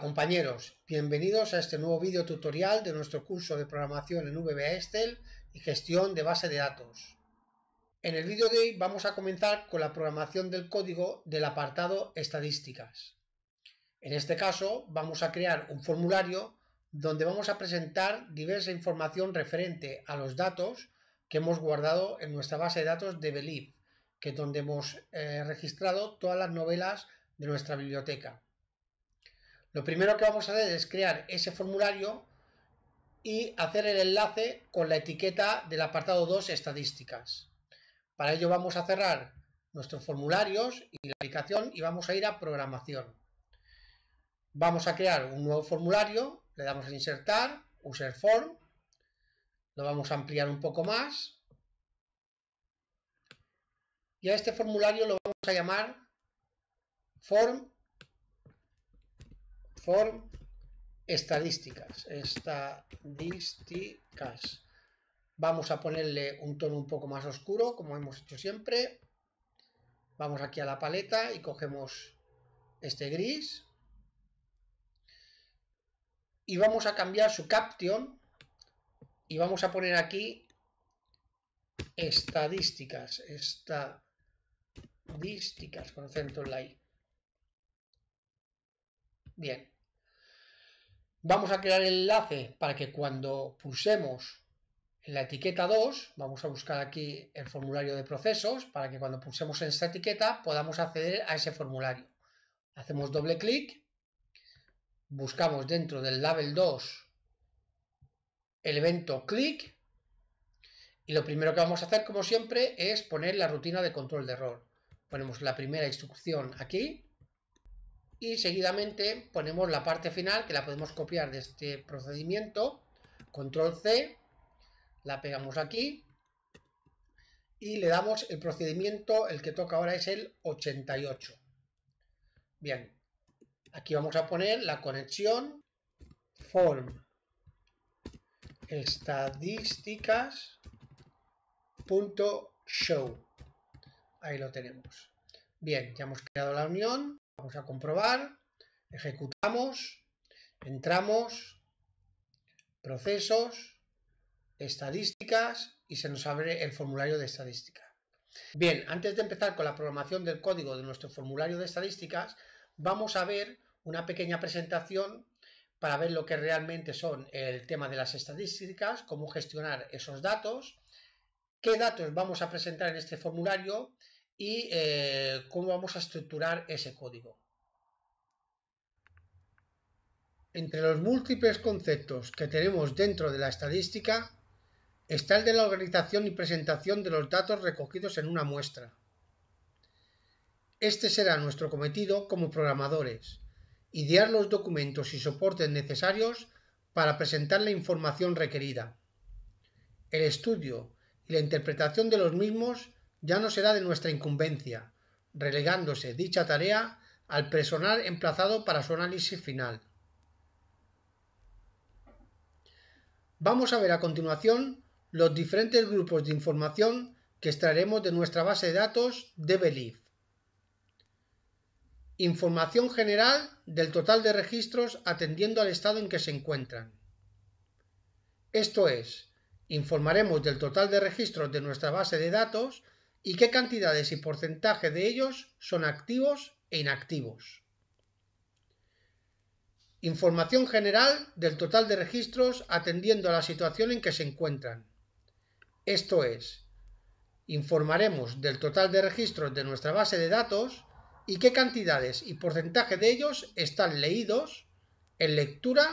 Hola compañeros, bienvenidos a este nuevo vídeo tutorial de nuestro curso de programación en VBA Excel y gestión de base de datos. En el vídeo de hoy vamos a comenzar con la programación del código del apartado Estadísticas. En este caso vamos a crear un formulario donde vamos a presentar diversa información referente a los datos que hemos guardado en nuestra base de datos de Believe, que es donde hemos registrado todas las novelas de nuestra biblioteca. Lo primero que vamos a hacer es crear ese formulario y hacer el enlace con la etiqueta del apartado 2 Estadísticas. Para ello vamos a cerrar nuestros formularios y la aplicación y vamos a ir a Programación. Vamos a crear un nuevo formulario, le damos a Insertar, User Form, lo vamos a ampliar un poco más y a este formulario lo vamos a llamar Form Estadísticas. Vamos a ponerle un tono un poco más oscuro, como hemos hecho siempre. Vamos aquí a la paleta y cogemos este gris. Y vamos a cambiar su caption y vamos a poner aquí estadísticas con acento en la I. Bien. Vamos a crear el enlace para que cuando pulsemos en la etiqueta 2, vamos a buscar aquí el formulario de procesos, para que cuando pulsemos en esta etiqueta podamos acceder a ese formulario. Hacemos doble clic, buscamos dentro del label 2 el evento click y lo primero que vamos a hacer, como siempre, es poner la rutina de control de error. Ponemos la primera instrucción aquí y seguidamente ponemos la parte final, que la podemos copiar de este procedimiento, control C, la pegamos aquí y le damos el procedimiento, el que toca ahora es el 88. Bien, aquí vamos a poner la conexión form estadísticas.show. Ahí lo tenemos. Bien, ya hemos creado la unión. Vamos a comprobar, ejecutamos, entramos, procesos, estadísticas y se nos abre el formulario de estadística. Bien, antes de empezar con la programación del código de nuestro formulario de estadísticas, vamos a ver una pequeña presentación para ver lo que realmente son el tema de las estadísticas, cómo gestionar esos datos, qué datos vamos a presentar en este formulario y cómo vamos a estructurar ese código. Entre los múltiples conceptos que tenemos dentro de la estadística está el de la organización y presentación de los datos recogidos en una muestra. Este será nuestro cometido como programadores, idear los documentos y soportes necesarios para presentar la información requerida. El estudio y la interpretación de los mismos ya no será de nuestra incumbencia, relegándose dicha tarea al personal emplazado para su análisis final. Vamos a ver a continuación los diferentes grupos de información que extraeremos de nuestra base de datos de Believe. Información general del total de registros atendiendo al estado en que se encuentran. Esto es, informaremos del total de registros de nuestra base de datos y qué cantidades y porcentaje de ellos son activos e inactivos. Información general del total de registros atendiendo a la situación en que se encuentran. Esto es, informaremos del total de registros de nuestra base de datos y qué cantidades y porcentaje de ellos están leídos, en lectura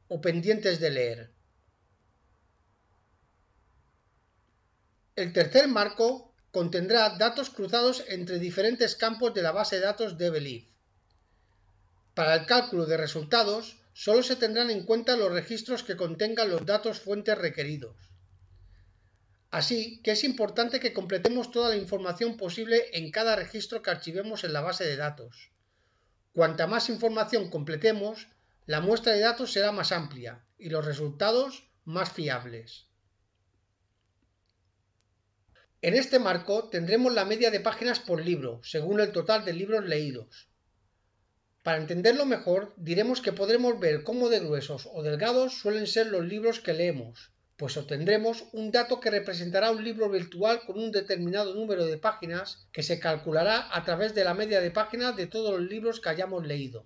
o pendientes de leer. El tercer marco contendrá datos cruzados entre diferentes campos de la base de datos de Believe. Para el cálculo de resultados, solo se tendrán en cuenta los registros que contengan los datos fuentes requeridos. Así que es importante que completemos toda la información posible en cada registro que archivemos en la base de datos. Cuanta más información completemos, la muestra de datos será más amplia y los resultados más fiables. En este marco tendremos la media de páginas por libro, según el total de libros leídos. Para entenderlo mejor, diremos que podremos ver cómo de gruesos o delgados suelen ser los libros que leemos, pues obtendremos un dato que representará un libro virtual con un determinado número de páginas que se calculará a través de la media de páginas de todos los libros que hayamos leído.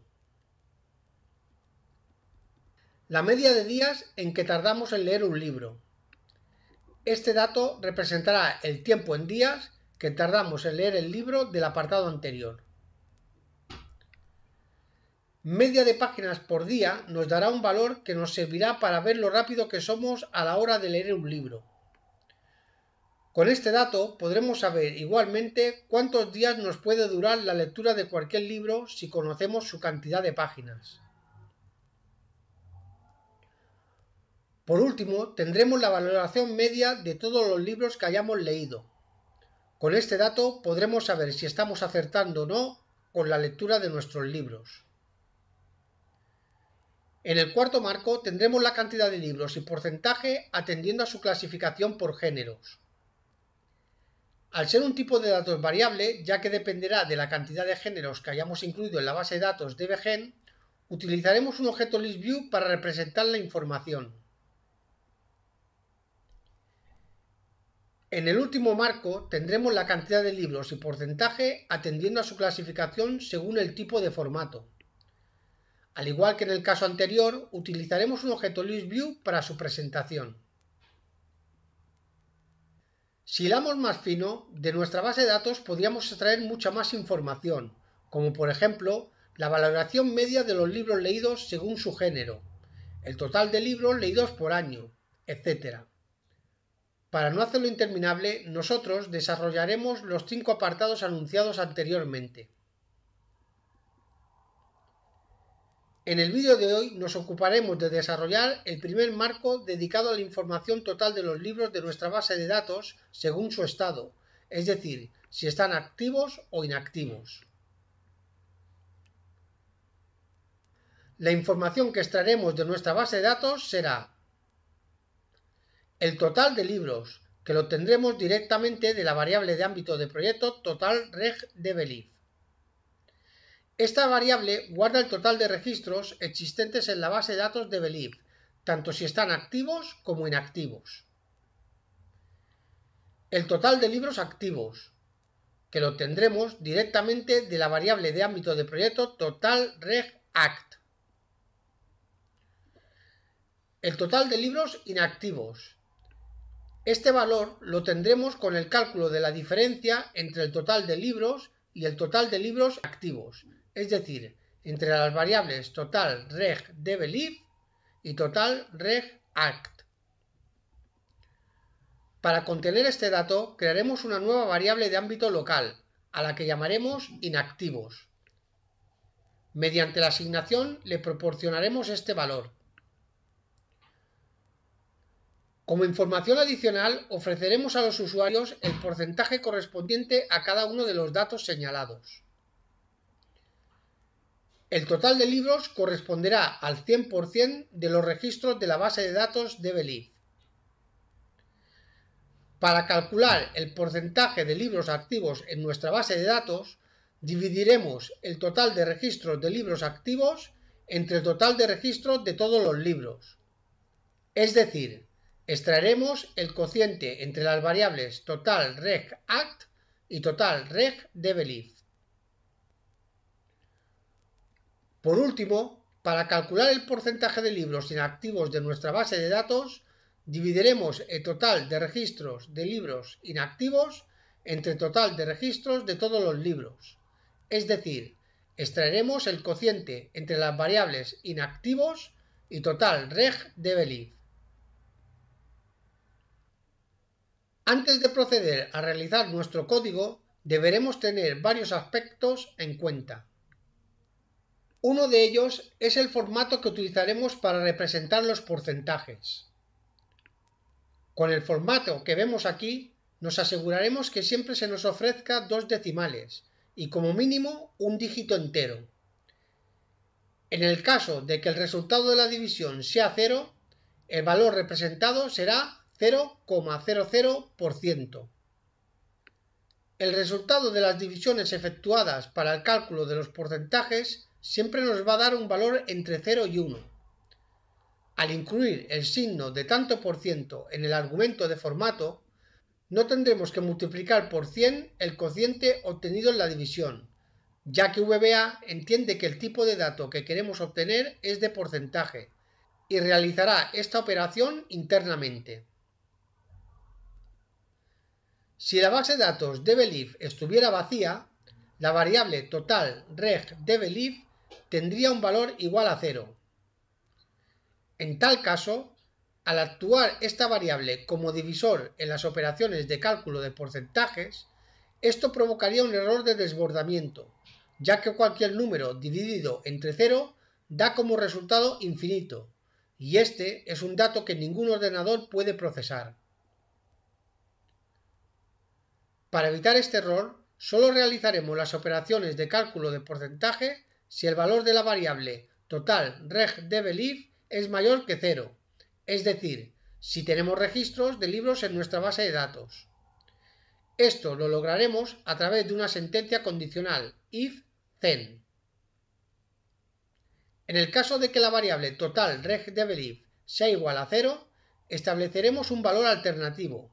La media de días en que tardamos en leer un libro. Este dato representará el tiempo en días que tardamos en leer el libro del apartado anterior. Media de páginas por día nos dará un valor que nos servirá para ver lo rápido que somos a la hora de leer un libro. Con este dato podremos saber igualmente cuántos días nos puede durar la lectura de cualquier libro si conocemos su cantidad de páginas. Por último, tendremos la valoración media de todos los libros que hayamos leído. Con este dato podremos saber si estamos acertando o no con la lectura de nuestros libros. En el cuarto marco tendremos la cantidad de libros y porcentaje atendiendo a su clasificación por géneros. Al ser un tipo de datos variable, ya que dependerá de la cantidad de géneros que hayamos incluido en la base de datos DBGen, utilizaremos un objeto ListView para representar la información. En el último marco tendremos la cantidad de libros y porcentaje atendiendo a su clasificación según el tipo de formato. Al igual que en el caso anterior, utilizaremos un objeto ListView para su presentación. Si hilamos más fino, de nuestra base de datos podríamos extraer mucha más información, como por ejemplo la valoración media de los libros leídos según su género, el total de libros leídos por año, etc. Para no hacerlo interminable, nosotros desarrollaremos los 5 apartados anunciados anteriormente. En el vídeo de hoy nos ocuparemos de desarrollar el primer marco dedicado a la información total de los libros de nuestra base de datos según su estado, es decir, si están activos o inactivos. La información que extraeremos de nuestra base de datos será el total de libros, que lo obtendremos directamente de la variable de ámbito de proyecto total_reg_dbelib. Esta variable guarda el total de registros existentes en la base de datos de Belib, tanto si están activos como inactivos. El total de libros activos, que lo obtendremos directamente de la variable de ámbito de proyecto total_reg_act. El total de libros inactivos. Este valor lo tendremos con el cálculo de la diferencia entre el total de libros y el total de libros activos, es decir, entre las variables total_reg_dbelib y total_reg_act. Para contener este dato, crearemos una nueva variable de ámbito local, a la que llamaremos inactivos. Mediante la asignación le proporcionaremos este valor. Como información adicional, ofreceremos a los usuarios el porcentaje correspondiente a cada uno de los datos señalados. El total de libros corresponderá al 100% de los registros de la base de datos de Belib. Para calcular el porcentaje de libros activos en nuestra base de datos, dividiremos el total de registros de libros activos entre el total de registros de todos los libros. Es decir, extraeremos el cociente entre las variables total_reg_act y total_reg_dbelib. Por último, para calcular el porcentaje de libros inactivos de nuestra base de datos, dividiremos el total de registros de libros inactivos entre el total de registros de todos los libros. Es decir, extraeremos el cociente entre las variables inactivos y total_reg_dbelib. Antes de proceder a realizar nuestro código, deberemos tener varios aspectos en cuenta. Uno de ellos es el formato que utilizaremos para representar los porcentajes. Con el formato que vemos aquí, nos aseguraremos que siempre se nos ofrezca 2 decimales y como mínimo un dígito entero. En el caso de que el resultado de la división sea 0, el valor representado será 0,00%. El resultado de las divisiones efectuadas para el cálculo de los porcentajes siempre nos va a dar un valor entre 0 y 1. Al incluir el signo de tanto por ciento en el argumento de formato, no tendremos que multiplicar por 100 el cociente obtenido en la división, ya que VBA entiende que el tipo de dato que queremos obtener es de porcentaje y realizará esta operación internamente. Si la base de datos dbelif estuviera vacía, la variable total reg dbelif tendría un valor igual a 0. En tal caso, al actuar esta variable como divisor en las operaciones de cálculo de porcentajes, esto provocaría un error de desbordamiento, ya que cualquier número dividido entre 0 da como resultado infinito, y este es un dato que ningún ordenador puede procesar. Para evitar este error, solo realizaremos las operaciones de cálculo de porcentaje si el valor de la variable total reg dbelif es mayor que 0, es decir, si tenemos registros de libros en nuestra base de datos. Esto lo lograremos a través de una sentencia condicional if-then. En el caso de que la variable total reg dbelif sea igual a 0, estableceremos un valor alternativo.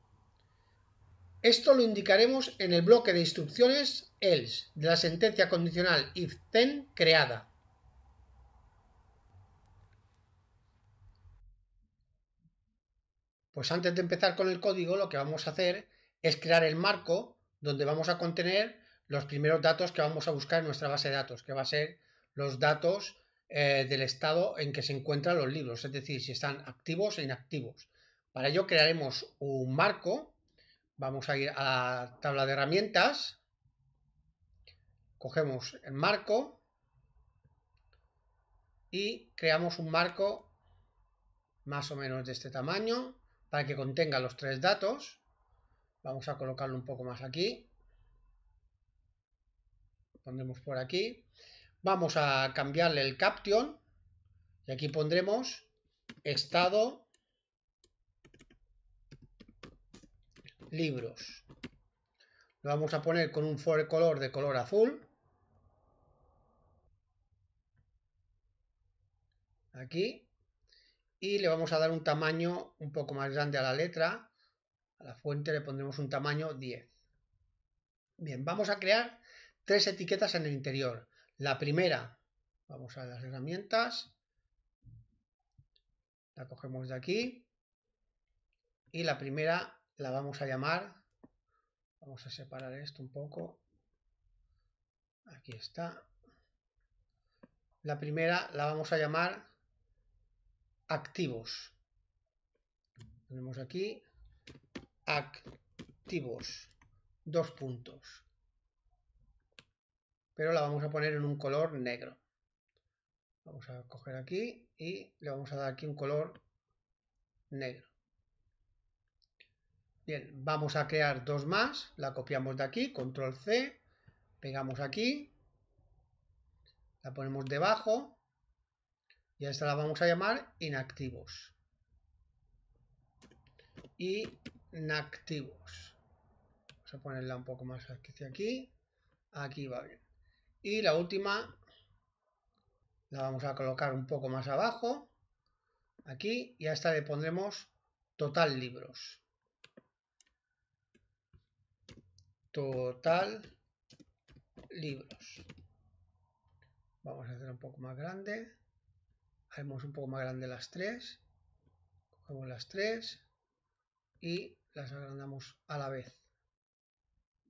Esto lo indicaremos en el bloque de instrucciones else de la sentencia condicional if-then creada. Pues antes de empezar con el código, lo que vamos a hacer es crear el marco donde vamos a contener los primeros datos que vamos a buscar en nuestra base de datos, que va a ser los datos del estado en que se encuentran los libros, es decir, si están activos e inactivos. Para ello crearemos un marco. Vamos a ir a la tabla de herramientas, cogemos el marco y creamos un marco más o menos de este tamaño para que contenga los tres datos. Vamos a colocarlo un poco más aquí. Pondremos por aquí. Vamos a cambiarle el caption y aquí pondremos estado libros. Lo vamos a poner con un forecolor de color azul. Aquí. Y le vamos a dar un tamaño un poco más grande a la letra. A la fuente le pondremos un tamaño 10. Bien, vamos a crear tres etiquetas en el interior. La primera, vamos a las herramientas, la cogemos de aquí y la primera la vamos a llamar, vamos a separar esto un poco, aquí está. La primera la vamos a llamar activos. Ponemos aquí activos, dos puntos. Pero la vamos a poner en un color negro. Vamos a coger aquí y le vamos a dar aquí un color negro. Bien, vamos a crear dos más. La copiamos de aquí, control C, pegamos aquí, la ponemos debajo y a esta la vamos a llamar inactivos. Inactivos. Vamos a ponerla un poco más hacia aquí. Aquí va bien. Y la última la vamos a colocar un poco más abajo, aquí, y a esta le pondremos total libros. Total libros. Vamos a hacer un poco más grande. Hacemos un poco más grande las tres. Cogemos las tres y las agrandamos a la vez.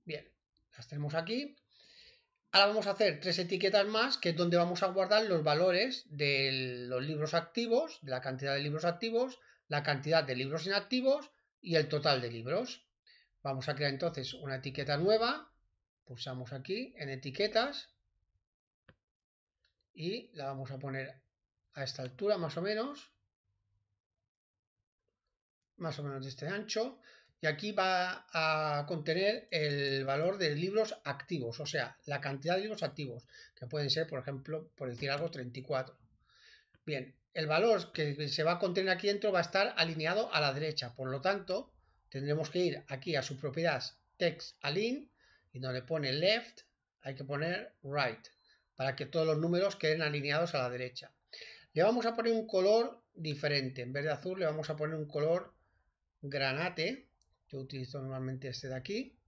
Bien, las tenemos aquí. Ahora vamos a hacer tres etiquetas más, que es donde vamos a guardar los valores de los libros activos, de la cantidad de libros activos, la cantidad de libros inactivos y el total de libros. Vamos a crear entonces una etiqueta nueva, pulsamos aquí en etiquetas y la vamos a poner a esta altura más o menos de este ancho, y aquí va a contener el valor de libros activos, o sea, la cantidad de libros activos, que pueden ser, por ejemplo, por decir algo, 34. Bien, el valor que se va a contener aquí dentro va a estar alineado a la derecha, por lo tanto, tendremos que ir aquí a su propiedad text align y donde pone left hay que poner right, para que todos los números queden alineados a la derecha. Le vamos a poner un color diferente. En vez de azul le vamos a poner un color granate. Yo utilizo normalmente este de aquí.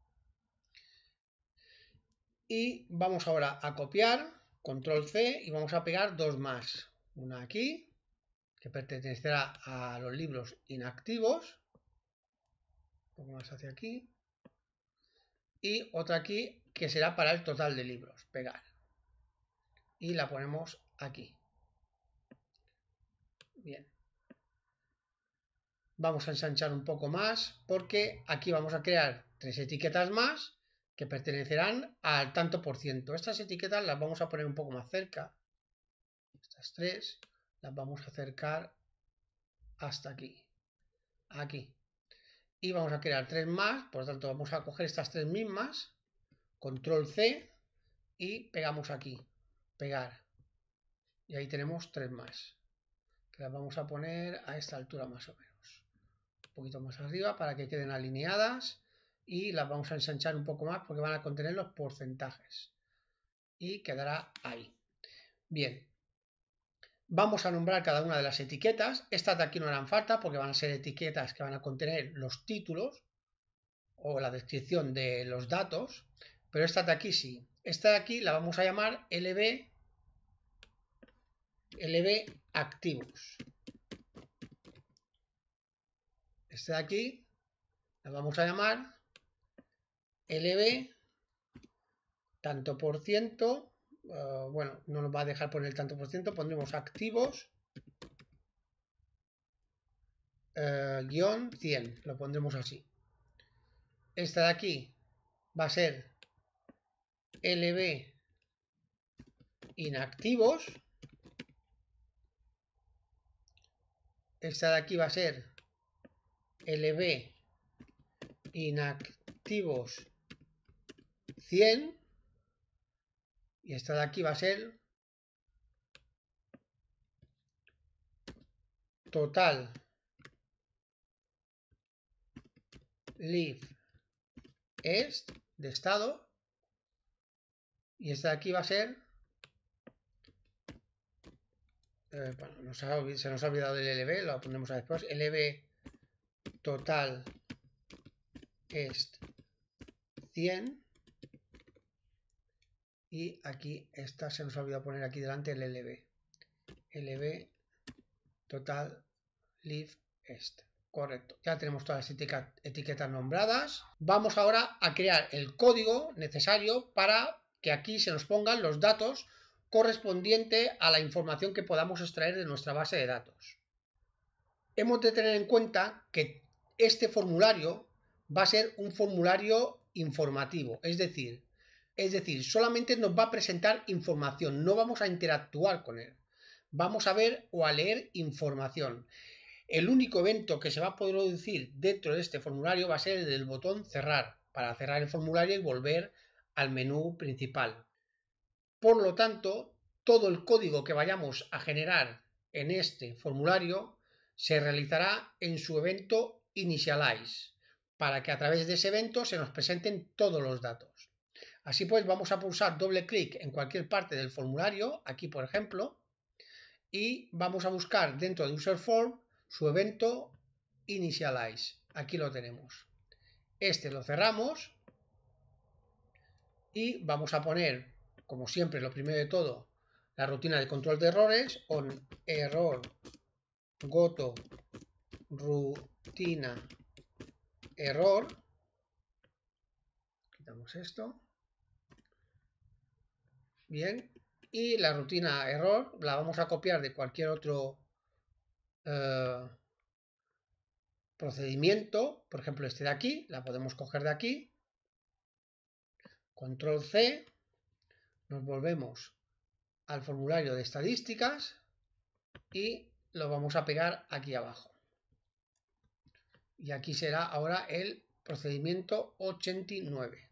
Y vamos ahora a copiar, control C, y vamos a pegar dos más. Una aquí, que pertenecerá a los libros inactivos. Un poco más hacia aquí. Y otra aquí, que será para el total de libros. Pegar. Y la ponemos aquí. Bien. Vamos a ensanchar un poco más, porque aquí vamos a crear 3 etiquetas más que pertenecerán al tanto por ciento. Estas etiquetas las vamos a poner un poco más cerca. Estas 3 las vamos a acercar hasta aquí. Aquí. Y vamos a crear 3 más, por lo tanto vamos a coger estas 3 mismas, control C y pegamos aquí. Pegar. Y ahí tenemos 3 más. Que las vamos a poner a esta altura más o menos. Un poquito más arriba para que queden alineadas. Y las vamos a ensanchar un poco más porque van a contener los porcentajes. Y quedará ahí. Bien. Vamos a nombrar cada una de las etiquetas. Estas de aquí no harán falta porque van a ser etiquetas que van a contener los títulos o la descripción de los datos. Pero esta de aquí sí. Esta de aquí la vamos a llamar LB activos. Esta de aquí la vamos a llamar LB tanto por ciento, bueno, no nos va a dejar poner el tanto por ciento, pondremos activos guión 100, lo pondremos así. Esta de aquí va a ser LB inactivos. Esta de aquí va a ser LB inactivos 100. Y esta de aquí va a ser total live est de estado. Y esta de aquí va a ser bueno, se nos ha olvidado el LB, lo pondremos a después. LB total est 100. Y aquí esta se nos ha olvidado poner aquí delante el LB. LB total live est. Correcto. Ya tenemos todas las etiquetas nombradas. Vamos ahora a crear el código necesario para que aquí se nos pongan los datos correspondiente a la información que podamos extraer de nuestra base de datos. Hemos de tener en cuenta que este formulario va a ser un formulario informativo, es decir, solamente nos va a presentar información, no vamos a interactuar con él. Vamos a ver o a leer información. El único evento que se va a poder producir dentro de este formulario va a ser el del botón cerrar, para cerrar el formulario y volver al menú principal. Por lo tanto, todo el código que vayamos a generar en este formulario se realizará en su evento initialize, para que a través de ese evento se nos presenten todos los datos. Así pues, vamos a pulsar doble clic en cualquier parte del formulario, aquí por ejemplo, y vamos a buscar dentro de user form su evento initialize. Aquí lo tenemos. Este lo cerramos y vamos a poner, como siempre, lo primero de todo, la rutina de control de errores, on error goto rutina error. Quitamos esto. Bien. Y la rutina error la vamos a copiar de cualquier otro procedimiento. Por ejemplo, este de aquí, la podemos coger de aquí. Control C. Nos volvemos al formulario de estadísticas y lo vamos a pegar aquí abajo. Y aquí será ahora el procedimiento 89.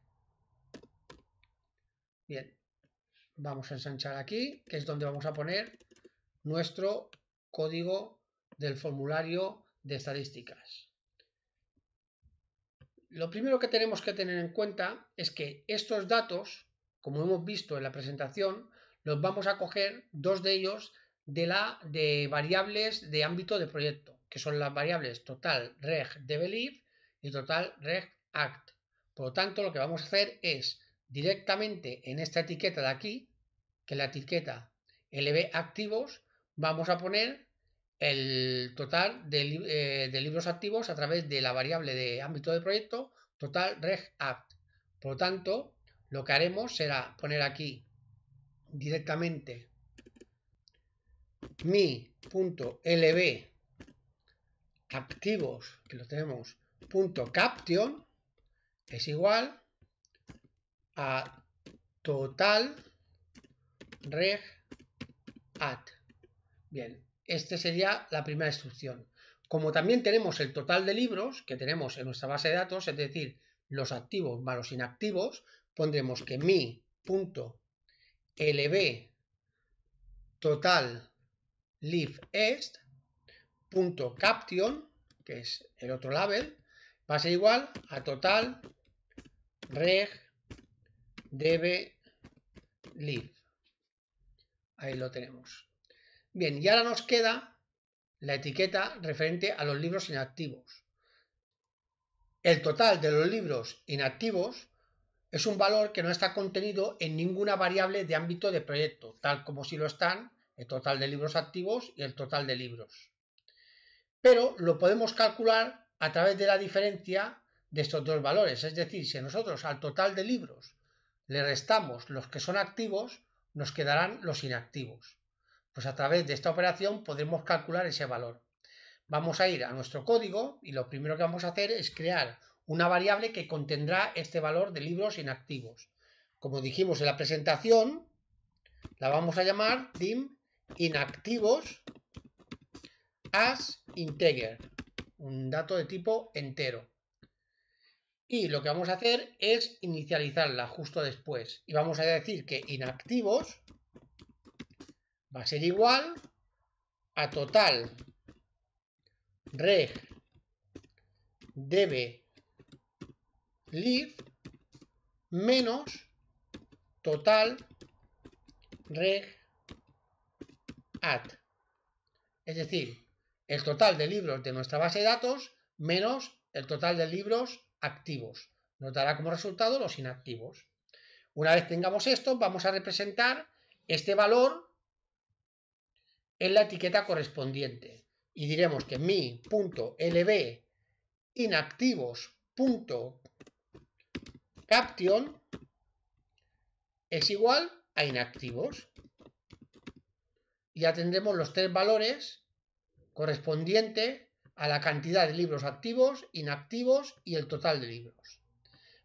Bien, vamos a ensanchar aquí, que es donde vamos a poner nuestro código del formulario de estadísticas. Lo primero que tenemos que tener en cuenta es que estos datos, como hemos visto en la presentación, los vamos a coger dos de ellos de variables de ámbito de proyecto, que son las variables total reg dbLib y total reg act. Por lo tanto, lo que vamos a hacer es directamente en esta etiqueta de aquí, que es la etiqueta lb activos, vamos a poner el total de libros activos a través de la variable de ámbito de proyecto total reg act. Por lo tanto, lo que haremos será poner aquí directamente mi.lb activos, que lo tenemos, .caption es igual a total reg add. Bien, esta sería la primera instrucción. Como también tenemos el total de libros que tenemos en nuestra base de datos, es decir, los activos más los inactivos, pondremos que mi.lb total libEst.caption, que es el otro label, va a ser igual a total reg dbLib. Ahí lo tenemos. Bien, y ahora nos queda la etiqueta referente a los libros inactivos. El total de los libros inactivos es un valor que no está contenido en ninguna variable de ámbito de proyecto, tal como si lo están el total de libros activos y el total de libros. Pero lo podemos calcular a través de la diferencia de estos dos valores. Es decir, si nosotros al total de libros le restamos los que son activos, nos quedarán los inactivos. Pues a través de esta operación podemos calcular ese valor. Vamos a ir a nuestro código y lo primero que vamos a hacer es crear una variable que contendrá este valor de libros inactivos. Como dijimos en la presentación, la vamos a llamar dim inactivos as integer, un dato de tipo entero. Y lo que vamos a hacer es inicializarla justo después. Y vamos a decir que inactivos va a ser igual a total reg dbLib menos total reg add. Es decir, el total de libros de nuestra base de datos menos el total de libros activos. Nos dará como resultado los inactivos. Una vez tengamos esto, vamos a representar este valor en la etiqueta correspondiente. Y diremos que mi.lb inactivos.caption es igual a inactivos. Ya tendremos los tres valores correspondientes a la cantidad de libros activos, inactivos y el total de libros.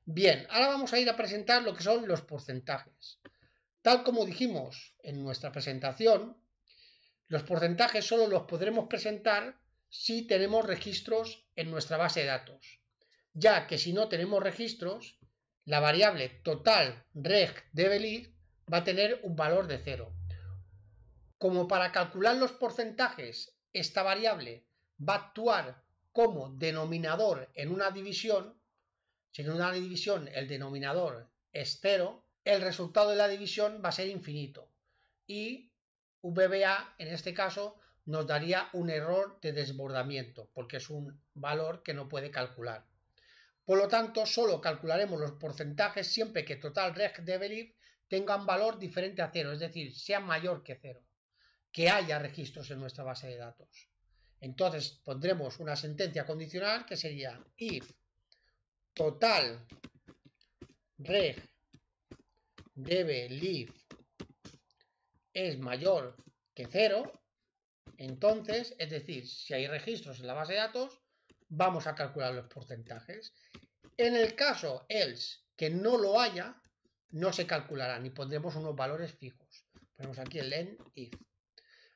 Bien, ahora vamos a ir a presentar lo que son los porcentajes. Tal como dijimos en nuestra presentación, los porcentajes solo los podremos presentar si tenemos registros en nuestra base de datos, ya que si no tenemos registros, la variable total reg dbLib va a tener un valor de 0. Como para calcular los porcentajes, esta variable va a actuar como denominador en una división, si en una división el denominador es 0, el resultado de la división va a ser infinito y VBA en este caso nos daría un error de desbordamiento porque es un valor que no puede calcular. Por lo tanto, solo calcularemos los porcentajes siempre que total reg dbLib tenga un valor diferente a 0, es decir, sea mayor que 0, que haya registros en nuestra base de datos. Entonces pondremos una sentencia condicional que sería if total reg dbLib es mayor que 0, entonces, es decir, si hay registros en la base de datos, vamos a calcular los porcentajes. En el caso else que no lo haya, no se calcularán y pondremos unos valores fijos. Ponemos aquí el end if.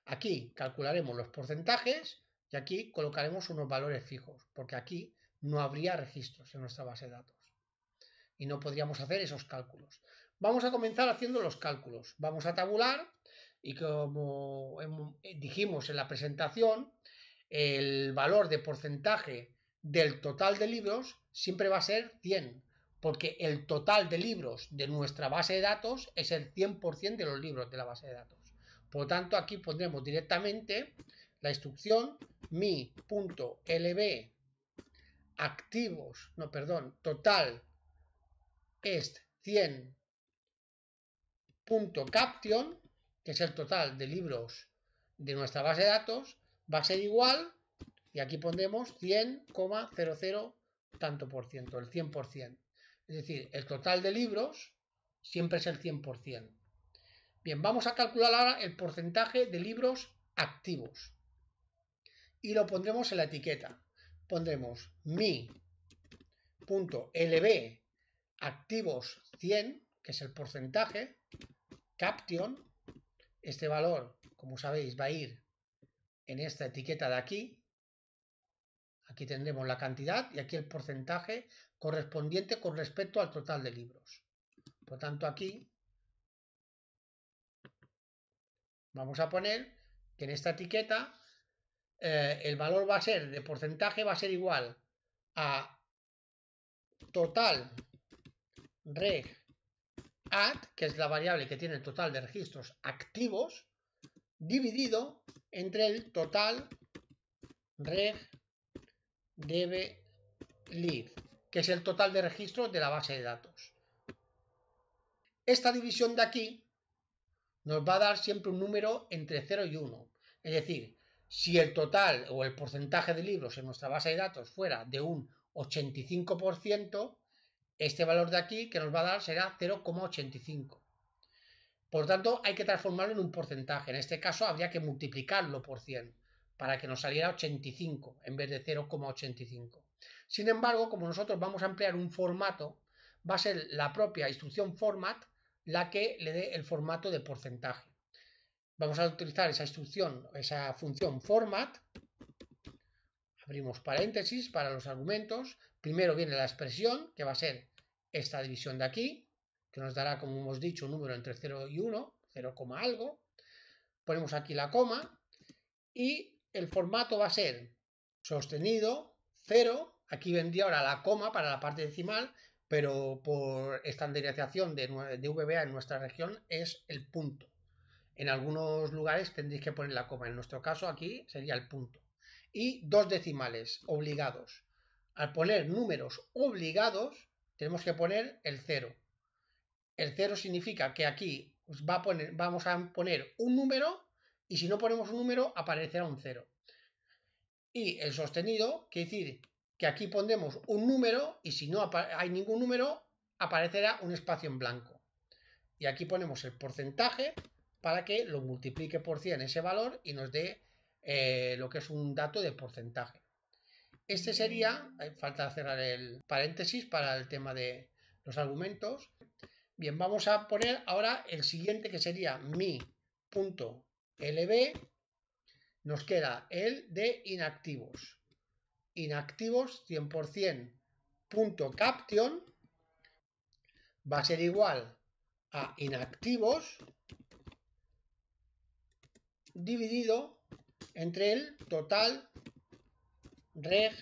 Aquí calcularemos los porcentajes y aquí colocaremos unos valores fijos, porque aquí no habría registros en nuestra base de datos y no podríamos hacer esos cálculos. Vamos a comenzar haciendo los cálculos. Vamos a tabular y como dijimos en la presentación, el valor de porcentaje del total de libros siempre va a ser 100, porque el total de libros de nuestra base de datos es el 100% de los libros de la base de datos. Por lo tanto, aquí pondremos directamente la instrucción mi.lb activos, no, perdón, total est 100.caption, que es el total de libros de nuestra base de datos, va a ser igual, y aquí pondremos 100,00 tanto por ciento, el 100%. Es decir, el total de libros siempre es el 100%. Bien, vamos a calcular ahora el porcentaje de libros activos. Y lo pondremos en la etiqueta. Pondremos mi.lb activos 100, que es el porcentaje, caption, este valor, como sabéis, va a ir en esta etiqueta de aquí. Aquí tendremos la cantidad y aquí el porcentaje correspondiente con respecto al total de libros. Por tanto, aquí vamos a poner que en esta etiqueta el valor va a ser de porcentaje, va a ser igual a total reg add, que es la variable que tiene el total de registros activos, dividido entre el total reg db.lib, que es el total de registros de la base de datos. Esta división de aquí nos va a dar siempre un número entre 0 y 1. Es decir, si el total o el porcentaje de libros en nuestra base de datos fuera de un 85%, este valor de aquí que nos va a dar será 0,85. Por lo tanto, hay que transformarlo en un porcentaje. En este caso, habría que multiplicarlo por 100 para que nos saliera 85 en vez de 0,85. Sin embargo, como nosotros vamos a emplear un formato, va a ser la propia instrucción format la que le dé el formato de porcentaje. Vamos a utilizar esa instrucción, esa función format. Abrimos paréntesis para los argumentos. Primero viene la expresión, que va a ser esta división de aquí, que nos dará, como hemos dicho, un número entre 0 y 1, 0, algo. Ponemos aquí la coma y el formato va a ser sostenido 0. Aquí vendría ahora la coma para la parte decimal, pero por estandarización de VBA en nuestra región es el punto. En algunos lugares tendréis que poner la coma. En nuestro caso aquí sería el punto. Y dos decimales obligados. Al poner números obligados tenemos que poner el 0. El 0 significa que aquí vamos a poner un número y si no ponemos un número aparecerá un 0. Y el sostenido quiere decir que aquí pondremos un número y si no hay ningún número aparecerá un espacio en blanco. Y aquí ponemos el porcentaje para que lo multiplique por 100 ese valor y nos dé lo que es un dato de porcentaje. Este sería, falta cerrar el paréntesis para el tema de los argumentos. Bien, vamos a poner ahora el siguiente que sería mi.lb. Nos queda el de inactivos. Inactivos 100%. .caption va a ser igual a inactivos dividido entre el total reg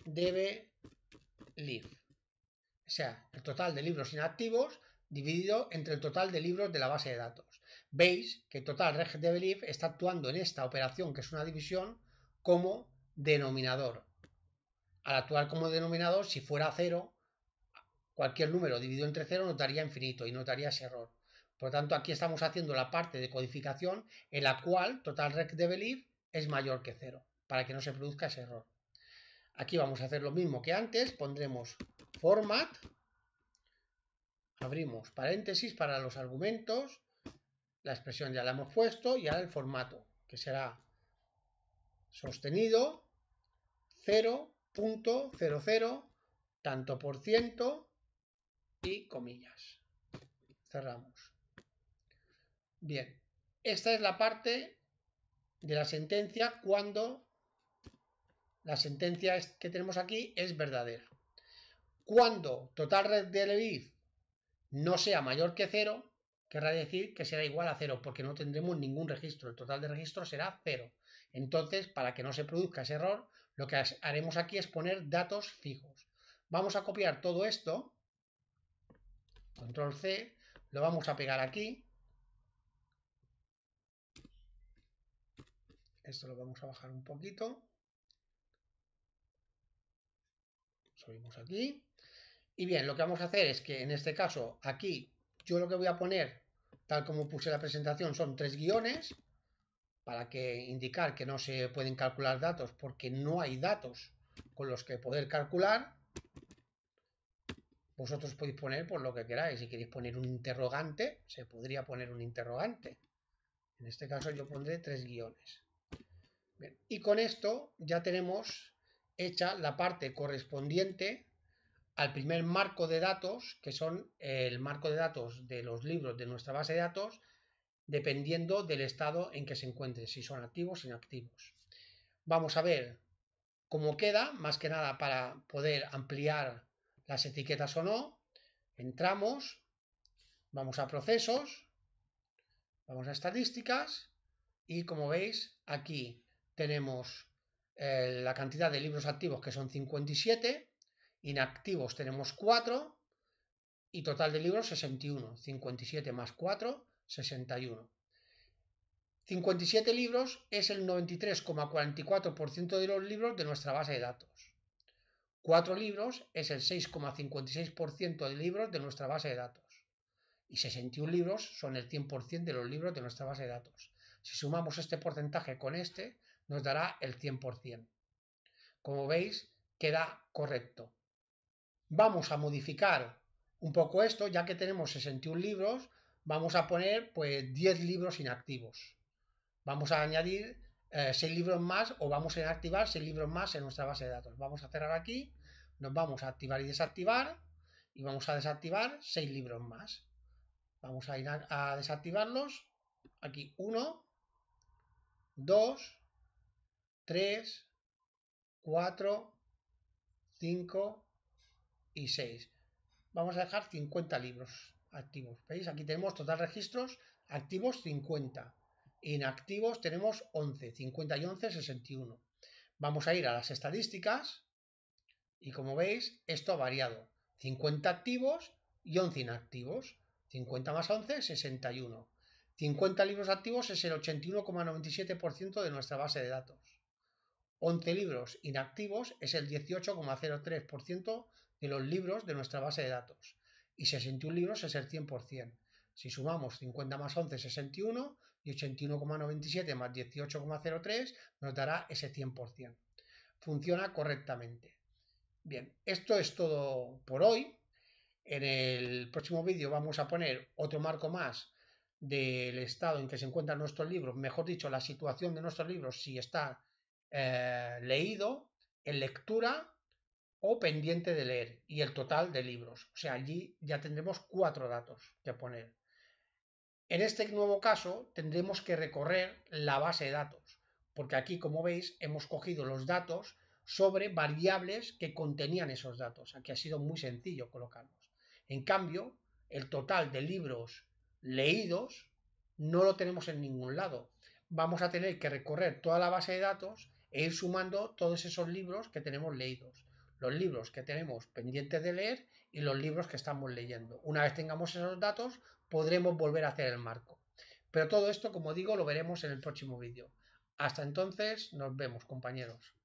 db.lib. O sea, el total de libros inactivos dividido entre el total de libros de la base de datos. Veis que total reg db.lib está actuando en esta operación, que es una división, como denominador. Al actuar como denominador, si fuera 0, cualquier número dividido entre 0 nos daría infinito y nos daría ese error. Por lo tanto, aquí estamos haciendo la parte de codificación en la cual total reg db.lib es mayor que 0, para que no se produzca ese error. Aquí vamos a hacer lo mismo que antes, pondremos format, abrimos paréntesis para los argumentos, la expresión ya la hemos puesto y ahora el formato, que será sostenido 0.00 tanto por ciento y comillas. Cerramos. Bien, esta es la parte de la sentencia cuando la sentencia que tenemos aquí es verdadera. Cuando total reg db.lib no sea mayor que 0, querrá decir que será igual a 0, porque no tendremos ningún registro. El total de registros será 0. Entonces, para que no se produzca ese error, lo que haremos aquí es poner datos fijos. Vamos a copiar todo esto, control C, lo vamos a pegar aquí. Esto lo vamos a bajar un poquito. Subimos aquí. Y bien, lo que vamos a hacer es que en este caso, aquí, yo lo que voy a poner, tal como puse la presentación, son 3 guiones, para que indicar que no se pueden calcular datos, porque no hay datos con los que poder calcular. Vosotros podéis poner por lo que queráis. Si queréis poner un interrogante, se podría poner un interrogante. En este caso yo pondré 3 guiones. Bien, y con esto ya tenemos hecha la parte correspondiente al primer marco de datos, que son el marco de datos de los libros de nuestra base de datos, dependiendo del estado en que se encuentren, si son activos o inactivos. Vamos a ver cómo queda, más que nada para poder ampliar las etiquetas o no. Entramos, vamos a procesos, vamos a estadísticas y como veis aquí tenemos la cantidad de libros activos, que son 57, inactivos tenemos 4 y total de libros 61, 57 más 4, 61. 57 libros es el 93,44% de los libros de nuestra base de datos. 4 libros es el 6,56% de libros de nuestra base de datos. Y 61 libros son el 100% de los libros de nuestra base de datos. Si sumamos este porcentaje con este, nos dará el 100%. Como veis, queda correcto. Vamos a modificar un poco esto, ya que tenemos 61 libros, vamos a poner pues 10 libros inactivos. Vamos a añadir 6 libros más o vamos a inactivar 6 libros más en nuestra base de datos. Vamos a cerrar aquí, nos vamos a activar y desactivar y vamos a desactivar 6 libros más. Vamos a ir a desactivarlos. Aquí 1, 2, 3, 4, 5 y 6. Vamos a dejar 50 libros activos. ¿Veis? Aquí tenemos total registros activos 50. Inactivos tenemos 11. 50 y 11, 61. Vamos a ir a las estadísticas y como veis, esto ha variado. 50 activos y 11 inactivos. 50 más 11, 61. 50 libros activos es el 81,97% de nuestra base de datos. 11 libros inactivos es el 18,03% de los libros de nuestra base de datos. Y 61 libros es el 100%. Si sumamos 50 más 11, 61, y 81,97 más 18,03 nos dará ese 100%. Funciona correctamente. Bien, esto es todo por hoy. En el próximo vídeo vamos a poner otro marco más del estado en que se encuentran nuestros libros, mejor dicho, la situación de nuestros libros, si está leído, en lectura o pendiente de leer, y el total de libros. O sea, allí ya tendremos 4 datos que poner. En este nuevo caso tendremos que recorrer la base de datos, porque aquí, como veis, hemos cogido los datos sobre variables que contenían esos datos. Aquí ha sido muy sencillo colocarlos. En cambio, el total de libros leídos no lo tenemos en ningún lado. Vamos a tener que recorrer toda la base de datos e ir sumando todos esos libros que tenemos leídos. Los libros que tenemos pendientes de leer y los libros que estamos leyendo. Una vez tengamos esos datos, podremos volver a hacer el marco. Pero todo esto, como digo, lo veremos en el próximo vídeo. Hasta entonces, nos vemos, compañeros.